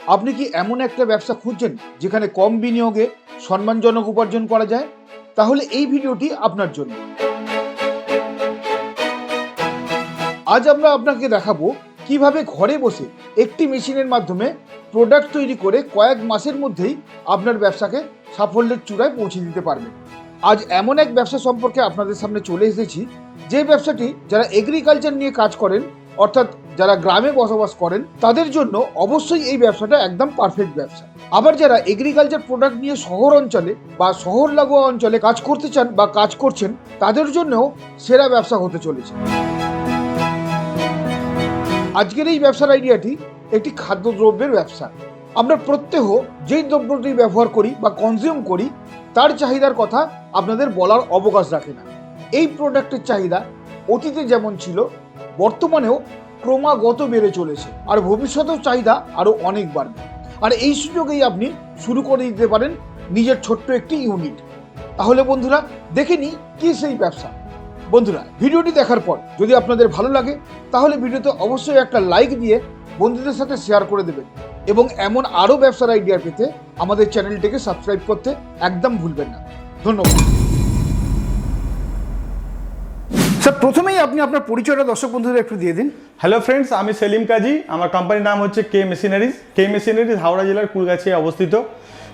আপনি কি এমন একটা ব্যবসা খুঁজছেন যেখানে কম বিনিয়োগে সম্মানজনক উপার্জন করা যায়? তাহলে এই ভিডিওটি আপনার জন্য। আজ আমরা আপনাকে দেখাবো কিভাবে ঘরে বসে একটি মেশিনের মাধ্যমে প্রোডাক্ট তৈরি করে কয়েক মাসের মধ্যেই আপনার ব্যবসাকে সাফল্যের চূড়ায় পৌঁছে দিতে পারবেন। আজ এমন এক ব্যবসা সম্পর্কে আপনাদের সামনে চলে এসেছি, যে ব্যবসাটি যারা এগ্রিকালচার নিয়ে কাজ করেন, অর্থাৎ যারা গ্রামে বসবাস করেন, তাদের জন্য অবশ্যই এই ব্যবসাটা একদম পারফেক্ট ব্যবসা। আবার যারা এগ্রিকালচার প্রোডাক্ট নিয়ে শহর অঞ্চলে বা শহর লাগোয়া অঞ্চলে কাজ করতে চান বা কাজ করছেন, তাদের জন্যও সেরা ব্যবসা হতে চলেছে। আজকের এই ব্যবসার আইডিয়াটি একটি খাদ্যদ্রব্যের ব্যবসা। আমরা প্রত্যেহ যেই দ্রব্যটি ব্যবহার করি বা কনজিউম করি, তার চাহিদার কথা আপনাদের বলার অবকাশ রাখে না। এই প্রোডাক্টের চাহিদা অতীতে যেমন ছিল, বর্তমানেও ক্রমাগত বেড়ে চলেছে, আর ভবিষ্যতেও চাহিদা আরও অনেক বাড়বে। আর এই সুযোগেই আপনি শুরু করে দিতে পারেন নিজের ছোট্ট একটি ইউনিট। তাহলে বন্ধুরা, দেখে নিই কি সেই ব্যবসা। বন্ধুরা, ভিডিওটি দেখার পর যদি আপনাদের ভালো লাগে, তাহলে ভিডিওতে অবশ্যই একটা লাইক দিয়ে বন্ধুদের সাথে শেয়ার করে দেবেন, এবং এমন আরও ব্যবসার আইডিয়া পেতে আমাদের চ্যানেলটিকে সাবস্ক্রাইব করতে একদম ভুলবেন না। ধন্যবাদ। স্যার, প্রথমেই আপনি আপনার পরিচয়টা দর্শক বন্ধুদের একটু দিয়ে দিন। হ্যালো ফ্রেন্ডস, আমি সেলিম কাজী। আমার কোম্পানির নাম হচ্ছে কে মেশিনারিজ। কে মেশিনারিজ হাওড়া জেলার কুলগাছিয়ায় অবস্থিত।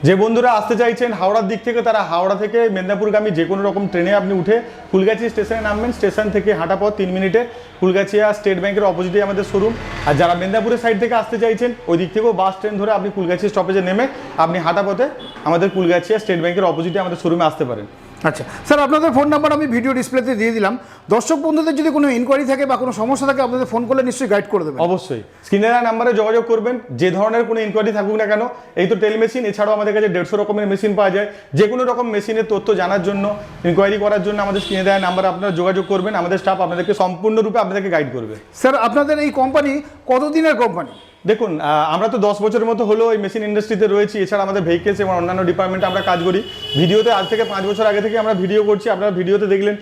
যে বন্ধুরা আসতে চাইছেন হাওড়ার দিক থেকে, তারা হাওড়া থেকে মেদিনীপুরগামী যে কোনো রকম ট্রেনে আপনি উঠে কুলগাছি স্টেশনে নামবেন। স্টেশন থেকে হাঁটা পথ 3 মিনিটে কুলগাছিয়া স্টেট ব্যাংকের অপোজিটে আমাদের শোরুম। আর যারা মেদিনীপুরের সাইড থেকে আসতে চাইছেন, ওই দিক থেকেও বাস ট্রেন ধরে আপনি কুলগাছি স্টপেজে নেমে আপনি হাঁটা পথে আমাদের কুলগাছিয়া স্টেট ব্যাংকের অপোজিটে আমাদের শোরুমে আসতে পারেন। আচ্ছা স্যার, আপনাদের ফোন নাম্বার আমি ভিডিও ডিসপ্লেতে দিয়ে দিলাম। দর্শক বন্ধুদের যদি কোনো ইনকোয়ারি থাকে বা কোনো সমস্যা থাকে, আপনাদের ফোন করলে নিশ্চয়ই গাইড করে দেবেন। অবশ্যই স্ক্রিনের নাম্বারে যোগাযোগ করবেন। যে ধরনের কোনো ইনকোয়ারি থাকুক না কেন, এই তো টেল মেশিন, এছাড়াও আমাদের কাছে 150 রকমের মেশিন পাওয়া যায়। যে কোনো রকম মেশিনের তথ্য জানার জন্য, ইনকোয়ারি করার জন্য আমাদের স্ক্রিনে দেওয়া নাম্বারে আপনারা যোগাযোগ করবেন। আমাদের স্টাফ আপনাদেরকে সম্পূর্ণরূপে আপনাদেরকে গাইড করবে। স্যার, আপনাদের এই কোম্পানি কতদিনের কোম্পানি? দেখুন, আমরা তো 10 বছরের মতো হলো এই মেশিন ইন্ডাস্ট্রিতে রয়েছি। এছাড়া আমাদের ভেহিকেলস এবং অন্যান্য ডিপার্টমেন্টে আমরা কাজ করি। ভিডিওতে আজ থেকে 5 বছর আগে থেকে আমরা ভিডিও করছি। আপনারা ভিডিওতে দেখলেন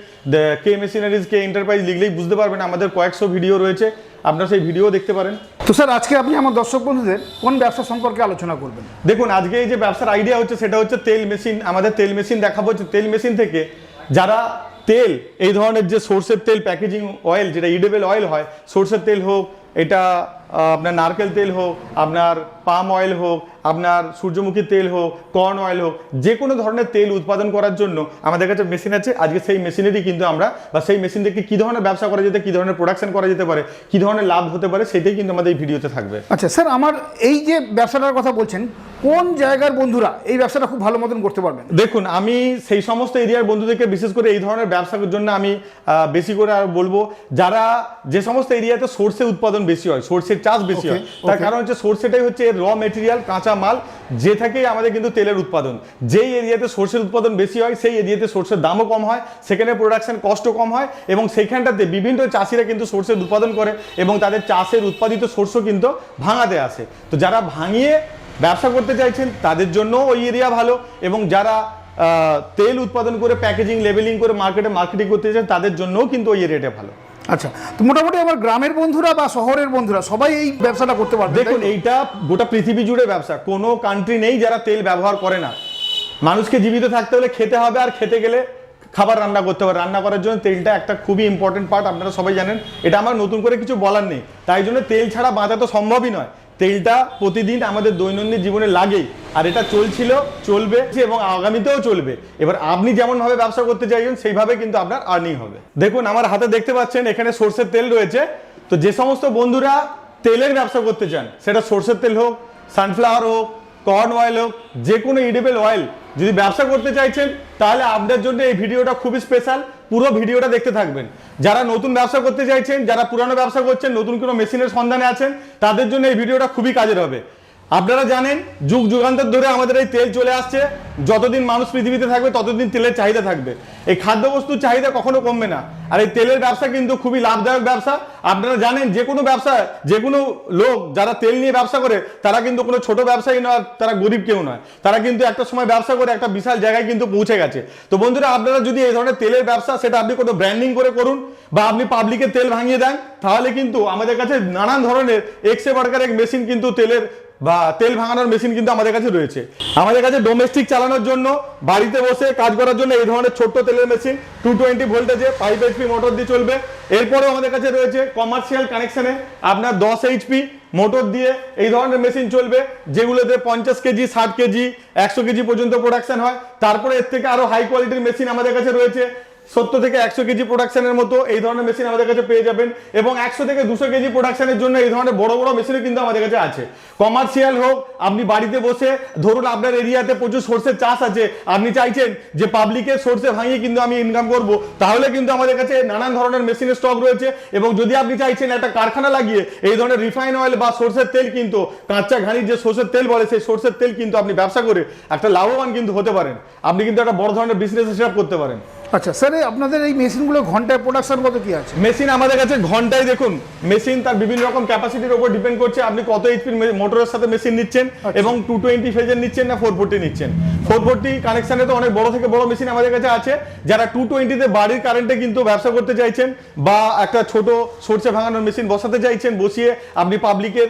কে মেশিনারিজ, কে এন্টারপ্রাইজ লিখলেই বুঝতে পারবেন আমাদের কয়েকশো ভিডিও রয়েছে, আপনারা সেই ভিডিও দেখতে পারেন। তো স্যার, আজকে আপনি আমার দর্শক বন্ধুদের কোন ব্যবসা সম্পর্কে আলোচনা করবেন? দেখুন, আজকে এই যে ব্যবসার আইডিয়া হচ্ছে সেটা হচ্ছে তেল মেশিন। আমাদের তেল মেশিন দেখাবো। তেল মেশিন থেকে যারা তেল, এই ধরনের যে সর্ষের তেল, প্যাকেজিং অয়েল, যেটা ইডেবল অয়েল হয়, সর্ষের তেল হোক, এটা আপনার নারকেল তেল হোক, আপনার পাম অয়েল হোক, আপনার সূর্যমুখী তেল হোক, কর্ন অয়েল হোক, যে কোনো ধরনের তেল উৎপাদন করার জন্য আমাদের কাছে মেশিন আছে। আজকে সেই মেশিনেরই কিন্তু আমরা, বা সেই মেশিন থেকে কী ধরনের ব্যবসা করা যেতে, কী ধরনের প্রোডাকশন করা যেতে পারে, কী ধরনের লাভ হতে পারে, সেটাই কিন্তু আমাদের এই ভিডিওতে থাকবে। আচ্ছা স্যার, আমার এই যে ব্যবসাটার কথা বলছেন, কোন জায়গার বন্ধুরা এই ব্যবসাটা খুব ভালো মতন করতে পারবেন? দেখুন, আমি সেই সমস্ত এরিয়ার বন্ধুদেরকে বিশেষ করে এই ধরনের ব্যবসার জন্য আমি বেশি করে আর বলবো, যারা যে সমস্ত এরিয়াতে সর্ষে উৎপাদন বেশি হয়, সর্ষের চাষ বেশি হয়। তার কারণ হচ্ছে সর্ষেটাই হচ্ছে এর র মেটেরিয়াল, কাঁচা মাল, যে থেকেই আমাদের কিন্তু তেলের উৎপাদন। যেই এরিয়াতে সর্ষের উৎপাদন বেশি হয়, সেই এরিয়াতে সর্ষের দামও কম হয়, সেখানে প্রোডাকশন কষ্ট কম হয়, এবং সেইখানটাতে বিভিন্ন চাষিরা কিন্তু সর্ষের উৎপাদন করে এবং তাদের চাষের উৎপাদিত শস্য কিন্তু ভাঙাতে আসে। তো যারা ভাঙিয়ে ব্যবসা করতে চাইছেন তাদের জন্য ওই এরিয়া ভালো, এবং যারা তেল উৎপাদন করে প্যাকেজিং, লেবেলিং করে মার্কেটিং করতে চান তাদের জন্যও কিন্তু ওই এরিয়াটা ভালো। আচ্ছা, তো মোটামুটি আমার গ্রামের বন্ধুরা বা শহরের বন্ধুরা সবাই এই ব্যবসাটা করতে পারবে? দেখুন, এইটা গোটা পৃথিবী জুড়ে ব্যবসা। কোনো কান্ট্রি নেই যারা তেল ব্যবহার করে না। মানুষকে জীবিত থাকতে হলে খেতে হবে, আর খেতে গেলে খাবার রান্না করতে হবে। রান্না করার জন্য তেলটা একটা খুবই ইম্পর্টেন্ট পার্ট, আপনারা সবাই জানেন। এটা আমার নতুন করে কিছু বলার নেই। তাই জন্য তেল ছাড়া বাঁচা তো সম্ভবই নয়। তেলটা প্রতিদিন আমাদের দৈনন্দিন জীবনে লাগেই, আর এটা চলছিল, চলবে এবং আগামীতেও চলবে। এবার আপনি যেমনভাবে ব্যবসা করতে চাইছেন সেইভাবে কিন্তু আপনার আর্নিং হবে। দেখুন, আমার হাতে দেখতে পাচ্ছেন এখানে সর্ষের তেল রয়েছে। তো যে সমস্ত বন্ধুরা তেলের ব্যবসা করতে চান, সেটা সর্ষের তেল হোক, সানফ্লাওয়ার হোক, কর্ন অয়েল হোক, যে কোনো ইডেবল অয়েল যদি ব্যবসা করতে চাইছেন, তাহলে আপনাদের জন্য এই ভিডিওটা খুবই স্পেশাল। পুরো ভিডিওটা দেখতে থাকবেন। যারা নতুন ব্যবসা করতে চাইছেন, যারা পুরানো ব্যবসা করছেন, নতুন কোনো মেশিনের সন্ধানে আছেন, তাদের জন্য এই ভিডিওটা খুবই কাজের হবে। আপনারা জানেন, যুগ যুগান্তর ধরে আমাদের এই তেল চলে আসছে। যতদিন মানুষ পৃথিবীতে থাকবে ততদিন তেলের চাহিদা থাকবে। এই খাদ্যবস্তুর চাহিদা কখনো কমবে না। আর এই তেলের ব্যবসা কিন্তু খুবই লাভদায়ক ব্যবসা। আপনারা জানেন, যে কোনো ব্যবসা, যে কোনো লোক যারা তেল নিয়ে ব্যবসা করে, তারা কিন্তু কোনো ছোট ব্যবসায়ী নয়, তারা গরিব কেউ নয়। তারা কিন্তু একটা সময় ব্যবসা করে একটা বিশাল জায়গায় কিন্তু পৌঁছে গেছে। তো বন্ধুরা, আপনারা যদি এই ধরনের তেলের ব্যবসা, সেটা আপনি কোনো ব্র্যান্ডিং করে করুন, বা আপনি পাবলিকের তেল ভাঙিয়ে দেন, তাহলে কিন্তু আমাদের কাছে নানান ধরনের এক্সে বার্গার এক মেশিন কিন্তু তেলের বা তেল ভাঙানোর মেশিন কিন্তু আমাদের কাছে রয়েছে। আমাদের কাছে ডোমেস্টিক চালানোর জন্য, বাড়িতে বসে কাজ করার জন্য এই ধরনের ছোট্ট তেলের মেশিন 220 ভোল্টেজে 5 HP মোটর দিয়ে চলবে। এরপরেও আমাদের কাছে রয়েছে কমার্শিয়াল কানেকশনে আপনার 10 HP মোটর দিয়ে এই ধরনের মেশিন চলবে, যেগুলোতে 50 কেজি, 60 কেজি, 100 কেজি পর্যন্ত প্রোডাকশন হয়। তারপরে এর থেকে আরো হাই কোয়ালিটির মেশিন আমাদের কাছে রয়েছে, 70 থেকে 100 কেজি প্রোডাকশনের মতো এই ধরনের মেশিন আমাদের কাছে পেয়ে যাবেন। এবং 100 থেকে 200 কেজি প্রোডাকশনের জন্য এই ধরনের বড় বড় মেশিনও কিন্তু আমাদের কাছে আছে। কমার্শিয়াল হোক, আপনি বাড়িতে বসে ধরুন আপনার এরিয়াতে প্রচুর সর্ষের চাষ আছে, আপনি চাইছেন যে পাবলিকের সর্ষে ভাঙিয়ে কিন্তু আমি ইনকাম করব, তাহলে কিন্তু আমাদের কাছে নানান ধরনের মেশিনের স্টক রয়েছে। এবং যদি আপনি চাইছেন একটা কারখানা লাগিয়ে এই ধরনের রিফাইন অয়েল বা সর্ষের তেল কিন্তু কাঁচা ঘানির যে সর্ষের তেল বলে, সেই সর্ষের তেল কিন্তু আপনি ব্যবসা করে একটা লাভবান কিন্তু হতে পারেন। আপনি কিন্তু একটা বড় ধরনের বিজনেস সেট আপ করতে পারেন। আচ্ছা স্যার, আপনাদের এই মেশিনগুলো ঘন্টায় প্রোডাকশন কত কি আছে? মেশিন আমাদের কাছে ঘন্টায়, দেখুন মেশিন তার বিভিন্ন রকম ক্যাপাসিটির উপর ডিপেন্ড করছে, আপনি কত এইচপির মোটরের সাথে মেশিন নিচ্ছেন এবং 220 ফেজের নিচ্ছেন না 440 নিচ্ছেন। 440 কানেকশনে তো অনেক বড় থেকে বড় মেশিন আমাদের কাছে আছে। যারা 220 বাড়ির কারেন্টে কিন্তু ব্যবসা করতে চাইছেন বা একটা ছোট সরষে ভাঙানোর মেশিন বসাতে চাইছেন, বসিয়ে আপনি পাবলিকের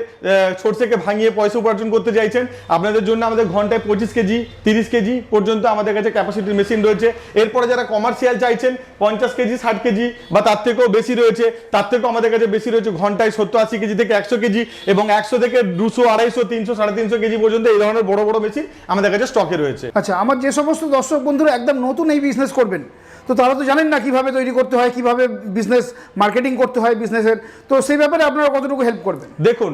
সরষেকে ভাঙিয়ে পয়সা উপার্জন করতে চাইছেন, আপনাদের জন্য আমাদের ঘন্টায় 25 কেজি 30 কেজি পর্যন্ত আমাদের কাছে ক্যাপাসিটির মেশিন রয়েছে। এরপরে যারা কমার্শিয়াল চাইছেন 50 কেজি 60 কেজি বা তার থেকেও বেশি রয়েছে, তার থেকেও আমাদের কাছে বেশি রয়েছে, ঘন্টায় 70-80 কেজি থেকে 100 কেজি এবং 100 থেকে 200 250 300 350 কেজি পর্যন্ত এই ধরনের বড় বড় মেশিন আমাদের কাছে স্টকে রয়েছে। আচ্ছা, আমার যে সমস্ত দর্শক বন্ধুরা একদম নতুন এই বিজনেস করবেন, তো তারা তো জানেন না কিভাবে তৈরি করতে হয়, কিভাবে বিজনেস মার্কেটিং করতে হয় বিজনেসের, তো সেই ব্যাপারে আপনারা কতটুকু হেল্প করবেন? দেখুন,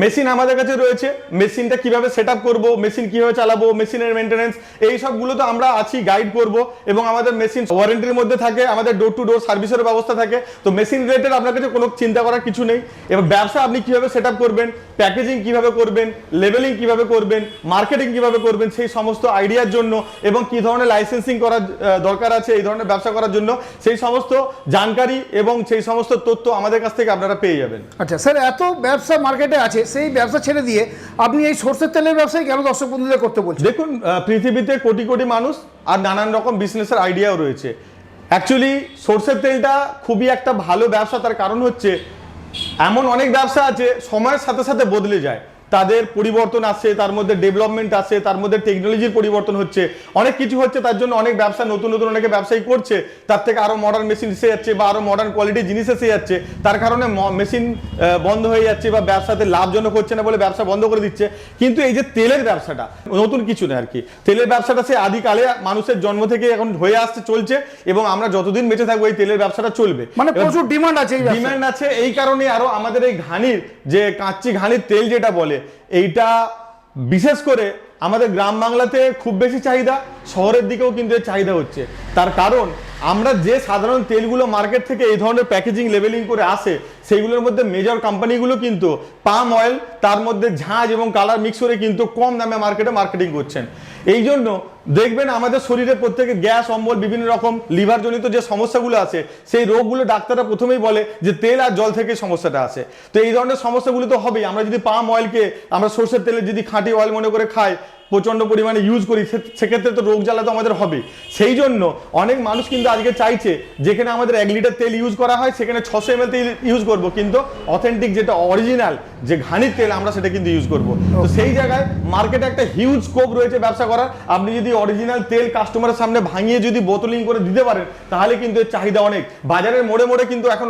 মেশিন আমাদের কাছে রয়েছে, মেশিনটা কিভাবে সেট আপ করবো, মেশিন কিভাবে চালাবো, মেশিনের মেনটেন্যান্স, এই সবগুলো তো আমরা আছি, গাইড করব। এবং আমাদের মেশিন ওয়ারেন্টির মধ্যে থাকে, আমাদের ডোর টু ডোর সার্ভিসের ব্যবস্থা থাকে। তো মেশিন রিলেটেড আপনার কাছে কোনো চিন্তা করার কিছু নেই। এবার ব্যবসা আপনি কিভাবে সেট আপ করবেন, প্যাকেজিং কিভাবে করবেন, লেবেলিং কিভাবে করবেন, মার্কেটিং কিভাবে করবেন, সেই সমস্ত আইডিয়ার জন্য এবং কি ধরনের লাইসেন্সিং করার দরকার আছে এই ধরনের ব্যবসা করার জন্য, সেই সমস্ত জানকারি এবং সেই সমস্ত তথ্য আমাদের কাছ থেকে আপনারা পেয়ে যাবেন। আচ্ছা স্যার, এত ব্যবসা মার্কেটে আছে, সেই ব্যবসা ছেড়ে দিয়ে আপনি এই সরষের তেলের ব্যবসায় কেন দর্শক বন্ধুদের করতে বলছেন? দেখুন, পৃথিবীতে কোটি কোটি মানুষ আর নানান রকম বিজনেসের আইডিয়াও রয়েছে। অ্যাকচুয়ালি সরষের তেলটা খুবই একটা ভালো ব্যবসা, তার কারণ হচ্ছে এমন অনেক ব্যবসা আছে সময়ের সাথে সাথে বদলে যায়, তাদের পরিবর্তন আসছে, তার মধ্যে ডেভেলপমেন্ট আসছে, তার মধ্যে টেকনোলজির পরিবর্তন হচ্ছে, অনেক কিছু হচ্ছে, তার জন্য অনেক ব্যবসা নতুন নতুন অনেকে ব্যবসায়ী করছে, তার থেকে আরো মডার্ন মেশিন এসে যাচ্ছে বা আরো মডার্ন কোয়ালিটির জিনিস এসে যাচ্ছে, তার কারণে মেশিন বন্ধ হয়ে যাচ্ছে বা ব্যবসাতে লাভজনক হচ্ছে না বলে ব্যবসা বন্ধ করে দিচ্ছে। কিন্তু এই যে তেলের ব্যবসাটা নতুন কিছু না আর কি, তেলের ব্যবসাটা সে আদিকালে মানুষের জন্ম থেকে এখন হয়ে আসছে, চলছে, এবং আমরা যতদিন বেঁচে থাকবো এই তেলের ব্যবসাটা চলবে। মানে প্রচুর ডিমান্ড আছে, ডিমান্ড আছে, এই কারণে আরো আমাদের এই ঘানির যে কাচ্চি ঘানির তেল যেটা বলে, এইটা বিশেষ করে আমাদের গ্রাম বাংলাতে খুব বেশি চাহিদা, শহরের দিকেও কিন্তু এর চাহিদা হচ্ছে। তার কারণ আমরা যে সাধারণ তেলগুলো মার্কেট থেকে এই ধরনের প্যাকেজিং লেবেলিং করে আসে, সেইগুলোর মধ্যে মেজর কোম্পানিগুলো কিন্তু পাম অয়েল, তার মধ্যে ঝাঁঝ এবং কালার মিক্স করে কিন্তু কম দামে মার্কেটে মার্কেটিং করছেন। এই জন্য দেখবেন আমাদের শরীরে প্রত্যেকে গ্যাস, অম্বল, বিভিন্ন রকম লিভারজনিত যে সমস্যাগুলো আছে, সেই রোগগুলো ডাক্তাররা প্রথমেই বলে যে তেল আর জল থেকে সমস্যাটা আসে। তো এই ধরনের সমস্যাগুলো তো হবেই। আমরা যদি পাম অয়েলকে আমরা সরষের তেলে যদি খাঁটি অয়েল মনে করে খাই, প্রচন্ড পরিমাণে ইউজ করি, সেক্ষেত্রে তো রোগ জ্বালা তো আমাদের হবে। সেই জন্য অনেক মানুষ কিন্তু আজকে চাইছে যেখানে আমাদের 1 লিটার তেল ইউজ করা হয় সেখানে 600 ml তেল ইউজ করব, কিন্তু অথেন্টিক যেটা অরিজিনাল যে ঘানির তেল আমরা সেটা কিন্তু ইউজ করব। তো সেই জায়গায় মার্কেটে একটা হিউজ স্কোপ রয়েছে ব্যবসা করার। আপনি যদি অরিজিনাল তেল কাস্টমারের সামনে ভাঙিয়ে যদি বোতলিং করে দিতে পারেন, তাহলে কিন্তু এর চাহিদা অনেক। বাজারের মোড়ে মোড়ে কিন্তু এখন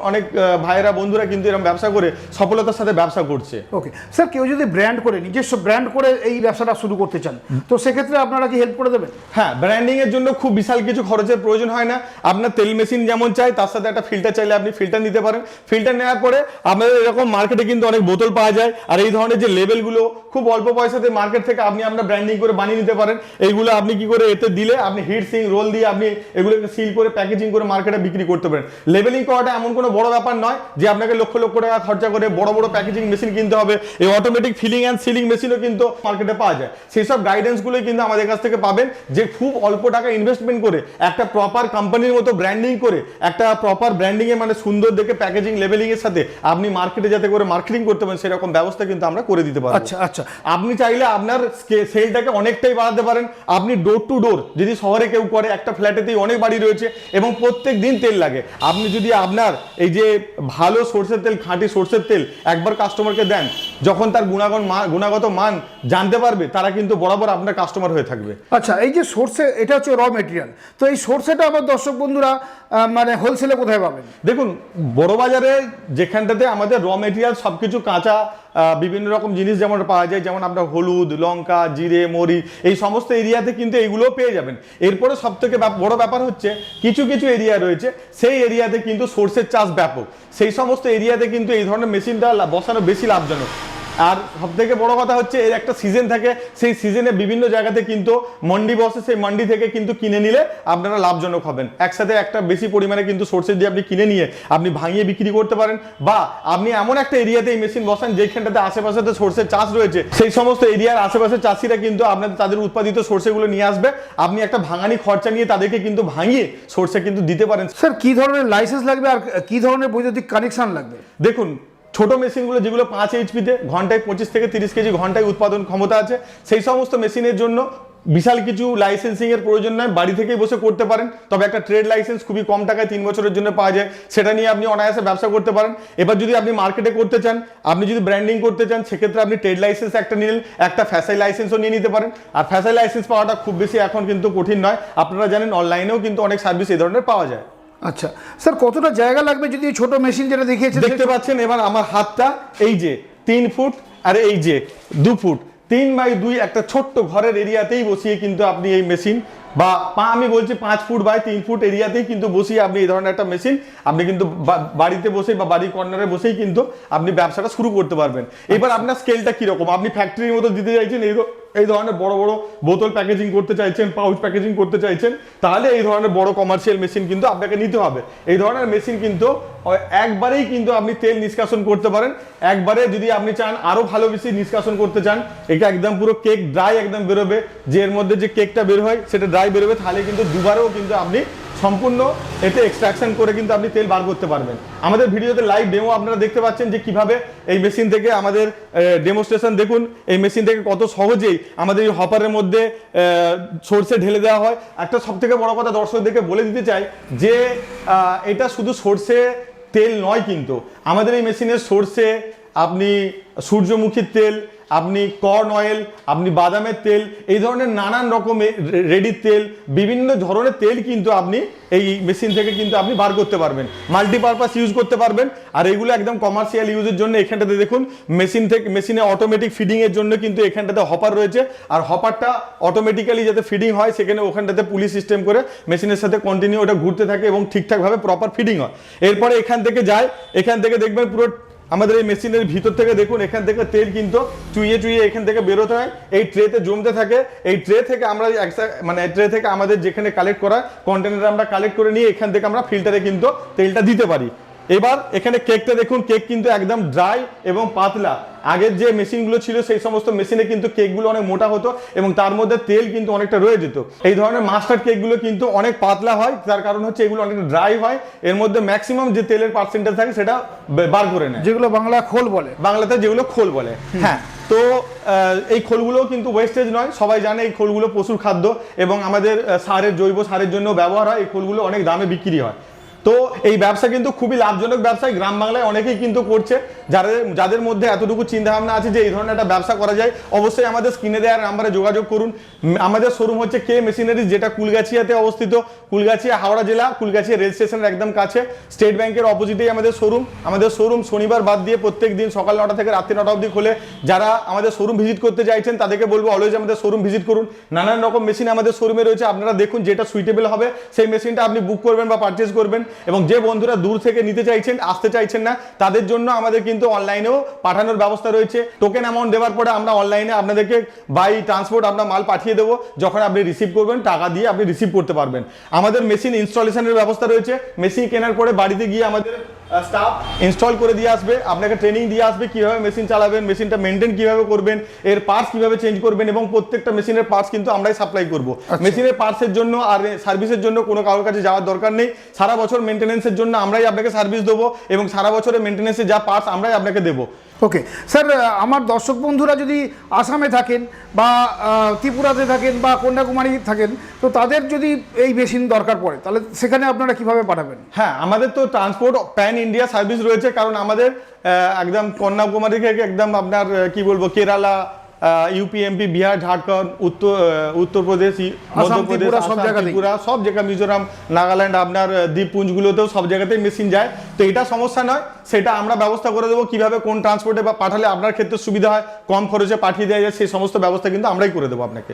অনেক ভাইয়েরা, বন্ধুরা কিন্তু এরকম ব্যবসা করে সফলতার সাথে ব্যবসা করছে। ওকে স্যার, কেউ যদি ব্র্যান্ড করে, নিজস্ব ব্র্যান্ড করে এই ব্যবসাটা শুরু করতে চান, তো সেক্ষেত্রে আপনারা কি হেল্প করে দেবেন? হ্যাঁ, ব্র্যান্ডিং এর জন্য খুব বিশাল কিছু খরচের প্রয়োজন হয় না। আপনার তেল মেশিন যেমন চাই, তার সাথে একটা ফিল্টার চাইলে আপনি ফিল্টার নিতে পারেন। ফিল্টার নেওয়ার পরে আপনাদের এরকম মার্কেটে কিন্তু অনেক বোতল পাওয়া যায়, আর এই ধরনের যে লেবেলগুলো খুব অল্প পয়সাতে মার্কেট থেকে আপনি আপনার ব্র্যান্ডিং করে বানিয়ে নিতে পারেন। এইগুলো আপনি কি করে এতে দিলে আপনি হিট সিং রোল দিয়ে আপনি এগুলোকে সিল করে প্যাকেজিং করে মার্কেটে বিক্রি করতে পারেন। লেবেলিং করাটা এমন কোনো বড় ব্যাপার নয় যে আপনাকে লক্ষ লক্ষ টাকা খরচা করে বড় বড় প্যাকেজিং মেশিন কিনতে হবে। এই অটোমেটিক ফিলিং অ্যান্ড সিলিং মেশিনও কিন্তু মার্কেটে পাওয়া যায়। সেই সব গাইডেন্সগুলোই কিন্তু আমাদের কাছ থেকে পাবেন, যে খুব অল্প টাকা ইনভেস্টমেন্ট করে একটা প্রপার কোম্পানির মতো ব্র্যান্ডিং করে, একটা প্রপার ব্র্যান্ডিং এ মানে সুন্দর দেখে প্যাকেজিং লেবেলিং এর সাথে আপনি মার্কেটে যাতে করে মার্কেটিং করতে পারেন সেরকম ব্যবস্থা কিন্তু আমরা করে দিতে পারবো। আচ্ছা আচ্ছা, আপনি চাইলে আপনার সেলটাকে অনেকটাই বাড়াতে পারেন। আপনি ডোর টু ডোর যদি শহরে কেউ করে, একটা ফ্ল্যাটেতেই অনেক বাড়ি রয়েছে এবং প্রত্যেক দিন তেল লাগে, আপনি যদি আপনার এই যে ভালো সরষের তেল, খাঁটি সরষের তেল একবার কাস্টমারকে দেন, যখন তার গুণগত মান জানতে পারবে, তারা কিন্তু বরাবর আপনার কাস্টমার হয়ে থাকবে। আচ্ছা, এই যে সর্ষে, এটা হচ্ছে র মেটেরিয়াল, তো এই সর্ষেটা আমার দর্শক বন্ধুরা মানে হোলসেলে কোথায় পাবেন? দেখুন, বড় বাজারে যেখানটাতে আমাদের র মেটেরিয়াল সবকিছু কাঁচা বিভিন্ন রকম জিনিস যেমন পাওয়া যায়, যেমন আপনার হলুদ, লঙ্কা, জিরে, মরিচ, এই সমস্ত এরিয়াতে কিন্তু এইগুলোও পেয়ে যাবেন। এরপরে সব থেকে বড় ব্যাপার হচ্ছে কিছু কিছু এরিয়া রয়েছে, সেই এরিয়াতে কিন্তু সর্ষের চাষ ব্যাপক, সেই সমস্ত এরিয়াতে কিন্তু এই ধরনের মেশিনটা বসানো বেশি লাভজনক। আর সব থেকে বড় কথা হচ্ছে এর একটা সিজন থাকে, সেই সিজনে বিভিন্ন জায়গাতে কিন্তু মন্ডি বসে, সেই মন্ডি থেকে কিন্তু কিনে নিলে আপনারা লাভজনক হবেন। একসাথে একটা বেশি পরিমাণে কিন্তু সর্ষে দিয়ে আপনি কিনে নিয়ে আপনি ভাঙিয়ে বিক্রি করতে পারেন, বা আপনি এমন একটা এরিয়াতে এই মেশিন বসান যেখানটাতে আশেপাশেতে সর্ষের চাষ রয়েছে, সেই সমস্ত এরিয়ার আশেপাশের চাষিরা কিন্তু আপনাদের তাদের উৎপাদিত সর্ষেগুলো নিয়ে আসবে, আপনি একটা ভাঙানি খরচা নিয়ে তাদেরকে কিন্তু ভাঙিয়ে সর্ষে কিন্তু দিতে পারেন। স্যার, কি ধরনের লাইসেন্স লাগবে আর কি ধরনের বৈদ্যুতিক কানেকশন লাগবে? দেখুন, ছোট মেশিনগুলো যেগুলো 5 এইচপিতে ঘন্টায় 25 থেকে 30 কেজি ঘন্টায় উৎপাদন ক্ষমতা আছে, সেই সমস্ত মেশিনের জন্য বিশাল কিছু লাইসেন্সিং এর প্রয়োজন নয়, বাড়ি থেকেই বসে করতে পারেন। তবে একটা ট্রেড লাইসেন্স খুবই কম টাকায় 3 বছরের জন্য পাওয়া যায়, সেটা নিয়ে আপনি অনায়াসে ব্যবসা করতে পারেন। এবার যদি আপনি মার্কেটে করতে চান, আপনি যদি ব্র্যান্ডিং করতে চান, সেক্ষেত্রে আপনি ট্রেড লাইসেন্স একটা নিলেন, একটা ফ্যাসাই লাইসেন্সও নিয়ে নিতে পারেন। আর ফ্যাসাই লাইসেন্স পাওয়াটা খুব বেশি এখন কিন্তু কঠিন নয়, আপনারা জানেন অনলাইনেও কিন্তু অনেক সার্ভিস এই ধরনের পাওয়া যায়। আচ্ছা স্যার, কতটা জায়গা লাগবে যদি এই ছোট মেশিন যেটা দেখিয়েছেন? দেখতে পাচ্ছেন এবার আমার হাতটা, এই যে 3 ফুট আর এই যে 2 ফুট, 3x2 একটা ছোট্ট ঘরের এরিয়াতেই বসিয়ে কিন্তু আপনি এই মেশিন, বা আমি বলছি 5 ফুট বাই 3 ফুট এরিয়াতেই কিন্তু বসিয়ে আপনি এই ধরনের একটা মেশিন আপনি কিন্তু বাড়িতে বসে বা বাড়ির কর্নারে বসেই কিন্তু আপনি ব্যবসাটা শুরু করতে পারবেন। এবার আপনার স্কেলটা কিরকম, আপনি ফ্যাক্টরির মতো দিতে চাইছেন, এই ধরনের বড় বড় বোতল প্যাকেজিং করতে চাইছেন, পাউচ প্যাকেজিং করতে চাইছেন, তাহলে এই ধরনের বড় কমার্শিয়াল মেশিন কিন্তু আপনাকে নিতে হবে। এই ধরনের মেশিন কিন্তু একবারেই কিন্তু আপনি তেল নিষ্কাশন করতে পারেন। একবারে যদি আপনি চান আরো ভালো বেশি নিষ্কাশন করতে চান, এটা একদম পুরো কেক ড্রাই একদম বেরোবে, যে এর মধ্যে যে কেকটা বের হয় সেটা ড্রাই বেরোবে, তাহলে কিন্তু দুবারেও কিন্তু আপনি সম্পূর্ণ এতে এক্সট্রাকশন করে কিন্তু আপনি তেল বার করতে পারবেন। আমাদের ভিডিওতে লাইভ ডেমো আপনারা দেখতে পাচ্ছেন যে কিভাবে এই মেশিন থেকে আমাদের ডেমোস্ট্রেশন দেখুন, এই মেশিন থেকে কত সহজেই আমাদের এই হপারের মধ্যে সর্ষে ঢেলে দেওয়া হয়। একটা সব থেকে বড় কথা দর্শকদেরকে বলে দিতে চাই যে এটা শুধু সর্ষে তেল নয়, কিন্তু আমাদের এই মেশিনের সর্ষে, আপনি সূর্যমুখীর তেল, আপনি কর্ন অয়েল, আপনি বাদামের তেল, এই ধরনের নানান রকমের রেডি তেল, বিভিন্ন ধরনের তেল কিন্তু আপনি এই মেশিন থেকে কিন্তু আপনি বার করতে পারবেন, মাল্টিপারপাস ইউজ করতে পারবেন। আর এগুলো একদম কমার্শিয়াল ইউজের জন্য এখানটাতে দেখুন মেশিনে অটোমেটিক ফিডিং এর জন্য কিন্তু এখানটাতে হপার রয়েছে, আর হপারটা অটোমেটিক্যালি যাতে ফিডিং হয় সেখানে ওখানটাতে পুলি সিস্টেম করে মেশিনের সাথে কন্টিনিউ ওটা ঘুরতে থাকে এবং ঠিকঠাকভাবে প্রপার ফিডিং হয়। এরপরে এখান থেকে যায়, এখান থেকে দেখবেন পুরো আমাদের এই মেশিনের ভিতর থেকে দেখুন এখান থেকে তেল কিন্তু চুইয়ে চুইয়ে এখান থেকে বেরোতে হয়, এই ট্রেতে জমতে থাকে। এই ট্রে থেকে আমরা মানে ট্রে থেকে আমাদের যেখানে কালেক্ট করা কন্টেনারে আমরা কালেক্ট করে নিয়ে এখান থেকে আমরা ফিল্টারে কিন্তু তেলটা দিতে পারি। এবার এখানে কেকটা দেখুন, কেক কিন্তু একদম ড্রাই এবং পাতলা। আগের যে মেশিনগুলো ছিল সেই সমস্ত মেশিনে কিন্তু কেকগুলো অনেক মোটা হতো এবং তার মধ্যে তেল কিন্তু অনেকটা রয়ে যেত। এই ধরনের মাস্টার্ড কেকগুলো কিন্তু অনেক পাতলা হয়, তার কারণ হচ্ছে এগুলো অনেক ড্রাই হয়, এর মধ্যে ম্যাক্সিমাম যে তেলের পার্সেন্টেজ থাকে সেটা বার করে নেয়, যেগুলো বাংলা খোল বলে, বাংলাতে যেগুলো খোল বলে। হ্যাঁ, তো এই খোলগুলো কিন্তু ওয়েস্টেজ নয়, সবাই জানে এই খোলগুলো পশুর খাদ্য এবং আমাদের সারের জৈব সারের জন্য ব্যবহার হয়। এই খোলগুলো অনেক দামে বিক্রি হয়। তো এই ব্যবসা কিন্তু খুবই লাভজনক ব্যবসা, গ্রাম বাংলায় অনেকেই কিন্তু করছে। যাদের মধ্যে এতটুকু চিন্তা ভাবনা আছে যে এই ধরনের একটা ব্যবসা করা যায়, অবশ্যই আমাদের স্ক্রিনে দেওয়ার নাম্বারে যোগাযোগ করুন। আমাদের শোরুম হচ্ছে কে মেশিনারিজ, যেটা কুলগাছিয়াতে অবস্থিত, কুলগাছিয়া হাওড়া জেলা, কুলগাছিয়া রেল স্টেশনের একদম কাছে, স্টেট ব্যাংকের অপোজিটেই আমাদের শোরুম। আমাদের শোরুম শনিবার বাদ দিয়ে প্রত্যেক দিন সকাল 9টা থেকে রাত্রি 9টা অবধি খোলে। যারা আমাদের শোরুম ভিজিট করতে চাইছেন তাদেরকে বলবো অলওয়েজ আমাদের শোরুম ভিজিট করুন। নানান রকম মেশিন আমাদের শোরুমে রয়েছে, আপনারা দেখুন যেটা সুইটেবল হবে সেই মেশিনটা আপনি বুক করবেন বা পারচেজ করবেন। এবং যে বন্ধুরা দূর থেকে নিতে চাইছেন, আসতে চাইছেন না, তাদের জন্য আমাদের কিন্তু অনলাইনেও পাঠানোর ব্যবস্থা রয়েছে। টোকেন অ্যামাউন্ট দেওয়ার পরে আমরা অনলাইনে আপনাদেরকে বাই ট্রান্সপোর্ট আপনার মাল পাঠিয়ে দেবো, যখন আপনি রিসিভ করবেন টাকা দিয়ে আপনি রিসিভ করতে পারবেন। আমাদের মেশিন ইনস্টলেশনের ব্যবস্থা রয়েছে, মেশিন কেনার পরে বাড়িতে গিয়ে আমাদের স্টাফ ইনস্টল করে দিয়ে আসবে, আপনাকে ট্রেনিং দিয়ে আসবে কিভাবে মেশিন চালাবেন, মেশিনটা মেনটেন কিভাবে করবেন, এর পার্টস কিভাবে চেঞ্জ করবেন, এবং প্রত্যেকটা মেশিনের পার্টস কিন্তু আমরাই সাপ্লাই করব। মেশিনের পার্টসের জন্য আর সার্ভিসের জন্য কোনো কারোর কাছে যাওয়ার দরকার নেই। সারা বছর মেনটেন্যান্সের জন্য আমরাই আপনাকে সার্ভিস দেবো এবং সারা বছরের মেনটেন্যান্সে যা পার্টস আমরাই আপনাকে দেবো। ওকে স্যার, আমার দর্শক বন্ধুরা যদি আসামে থাকেন বা ত্রিপুরাতে থাকেন বা কন্যাকুমারী থাকেন, তো তাদের যদি এই মেশিন দরকার পড়ে তাহলে সেখানে আপনারা কিভাবে পাঠাবেন? হ্যাঁ, আমাদের তো ট্রান্সপোর্ট প্যান ইন্ডিয়া সার্ভিস রয়েছে, কারণ আমাদের একদম কন্যাকুমারী থেকে একদম আপনার কি বলবো কেরালা, ইউপি, এমপি, বিহার, ঝাড়খণ্ড, উত্তরপ্রদেশ, মধ্যপ্রদেশ, ত্রিপুরা, সব আসাম, জায়গাতেই। ত্রিপুরা, সব জায়গা, মিজোরাম, নাগাল্যান্ড, আপনার দ্বীপপুঞ্জগুলোতেও সব জায়গাতেই মেশিন যায়। তো এটা সমস্যা নয়, সেটা আমরা ব্যবস্থা করে দেবো। কিভাবে কোন ট্রান্সপোর্টে বা পাঠালে আপনার ক্ষেত্রে সুবিধা হয়, কম খরচে পাঠিয়ে দেওয়া যায়, সেই সমস্ত ব্যবস্থা কিন্তু আমরাই করে দেবো আপনাকে।